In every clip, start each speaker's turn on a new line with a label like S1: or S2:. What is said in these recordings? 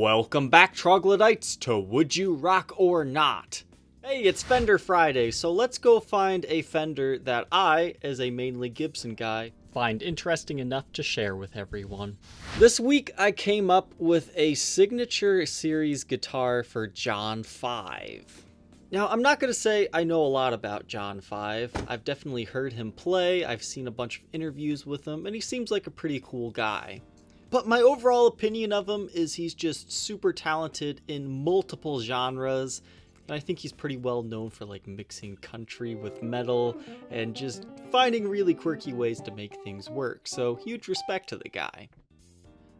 S1: Welcome back, troglodytes, to Would You Rock or Not? Hey, it's Fender Friday, so let's go find a Fender that I, as a mainly Gibson guy, find interesting enough to share with everyone. This week I came up with a Signature Series guitar for John 5. Now, I'm not going to say I know a lot about John 5. I've definitely heard him play, I've seen a bunch of interviews with him, and he seems like a pretty cool guy. But my overall opinion of him is he's just super talented in multiple genres, and I think he's pretty well known for like mixing country with metal and just finding really quirky ways to make things work, so huge respect to the guy.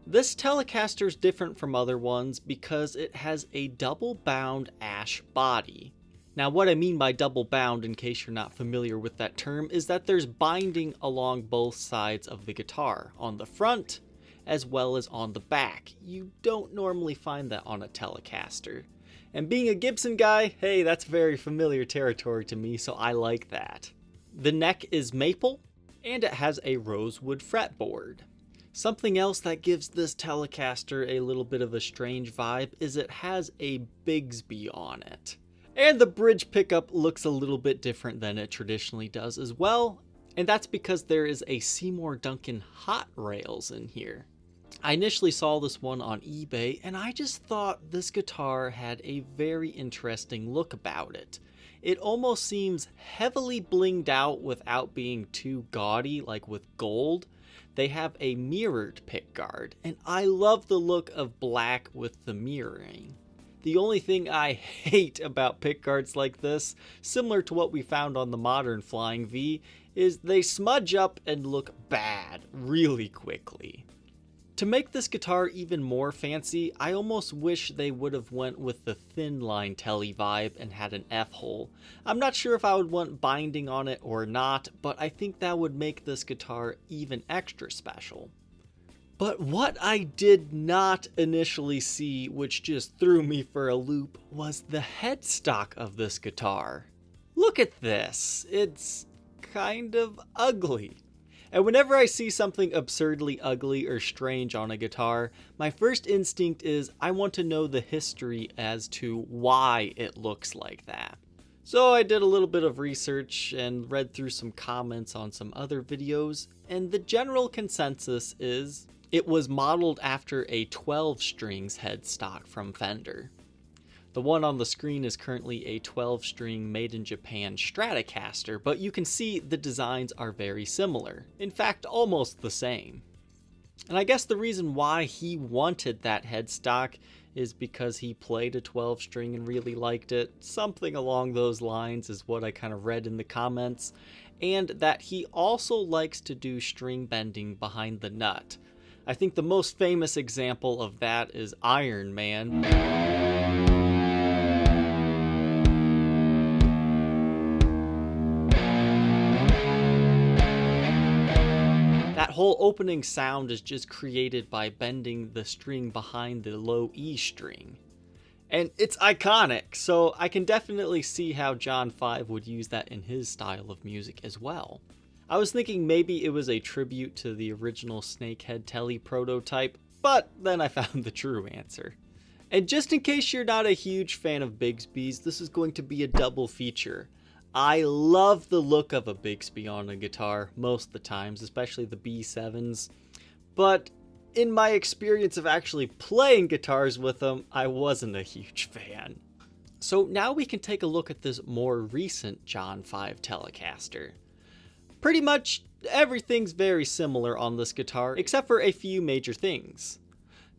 S1: This Telecaster is different from other ones because it has a double bound ash body. Now what I mean by double bound, in case you're not familiar with that term, is that there's binding along both sides of the guitar, on the front as well as on the back. You don't normally find that on a Telecaster. And being a Gibson guy, hey, that's very familiar territory to me, so I like that. The neck is maple, and it has a rosewood fretboard. Something else that gives this Telecaster a little bit of a strange vibe is it has a Bigsby on it. And the bridge pickup looks a little bit different than it traditionally does as well, and that's because there is a Seymour Duncan hot rails in here. I initially saw this one on eBay, and I just thought this guitar had a very interesting look about it. It almost seems heavily blinged out without being too gaudy, like with gold. They have a mirrored pickguard, and I love the look of black with the mirroring. The only thing I hate about pickguards like this, similar to what we found on the modern Flying V, is they smudge up and look bad really quickly. To make this guitar even more fancy, I almost wish they would have went with the thin line Tele vibe and had an F-hole. I'm not sure if I would want binding on it or not, but I think that would make this guitar even extra special. But what I did not initially see, which just threw me for a loop, was the headstock of this guitar. Look at this, it's kind of ugly. And whenever I see something absurdly ugly or strange on a guitar, my first instinct is I want to know the history as to why it looks like that. So I did a little bit of research and read through some comments on some other videos, and the general consensus is it was modeled after a 12 strings headstock from Fender. The one on the screen is currently a 12-string made in Japan Stratocaster, but you can see the designs are very similar. In fact, almost the same. And I guess the reason why he wanted that headstock is because he played a 12-string and really liked it. Something along those lines is what I kind of read in the comments. And that he also likes to do string bending behind the nut. I think the most famous example of that is Iron Man. That whole opening sound is just created by bending the string behind the low E string. And it's iconic, so I can definitely see how John 5 would use that in his style of music as well. I was thinking maybe it was a tribute to the original Snakehead Tele prototype, but then I found the true answer. And just in case you're not a huge fan of Bigsby's, this is going to be a double feature. I love the look of a Bigsby on a guitar most of the times, especially the B7s, but in my experience of actually playing guitars with them, I wasn't a huge fan. So now we can take a look at this more recent John 5 Telecaster. Pretty much everything's very similar on this guitar, except for a few major things.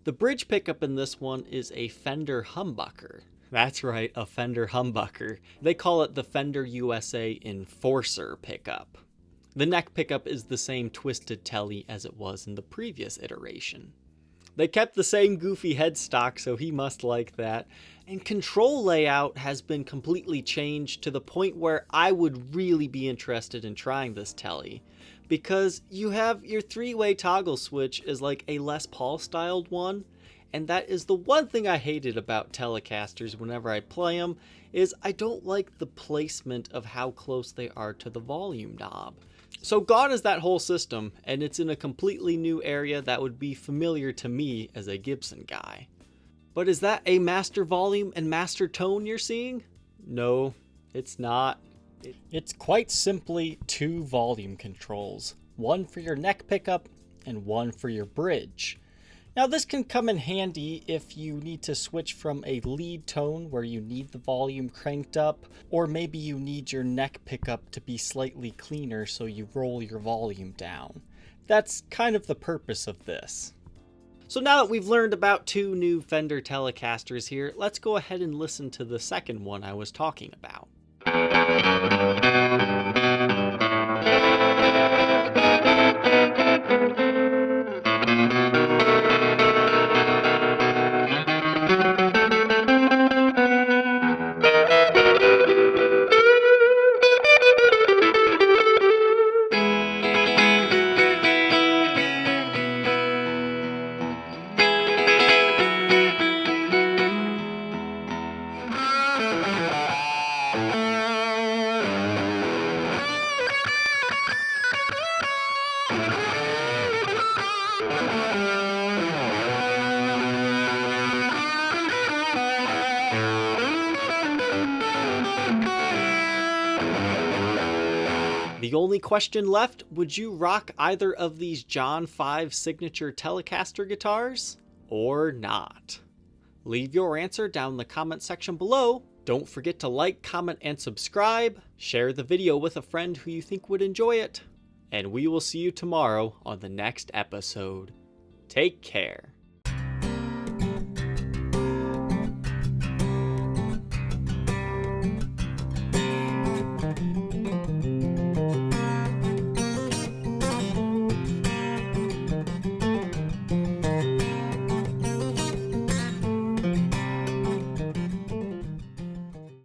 S1: The bridge pickup in this one is a Fender humbucker. That's right, a Fender humbucker. They call it the Fender USA Enforcer pickup. The neck pickup is the same twisted Tele as it was in the previous iteration. They kept the same goofy headstock, so he must like that. And control layout has been completely changed to the point where I would really be interested in trying this Tele. Because you have your 3-way toggle switch is like a Les Paul styled one. And that is the one thing I hated about Telecasters whenever I play them, is I don't like the placement of how close they are to the volume knob. So gone is that whole system, and it's in a completely new area that would be familiar to me as a Gibson guy. But is that a master volume and master tone you're seeing? No, it's not. It's quite simply two volume controls, one for your neck pickup and one for your bridge. Now this can come in handy if you need to switch from a lead tone where you need the volume cranked up, or maybe you need your neck pickup to be slightly cleaner so you roll your volume down. That's kind of the purpose of this. So now that we've learned about two new Fender Telecasters here, let's go ahead and listen to the second one I was talking about. The only question left, would you rock either of these John 5 Signature Telecaster guitars or not? Leave your answer down in the comment section below. Don't forget to like, comment, and subscribe. Share the video with a friend who you think would enjoy it. And we will see you tomorrow on the next episode. Take care.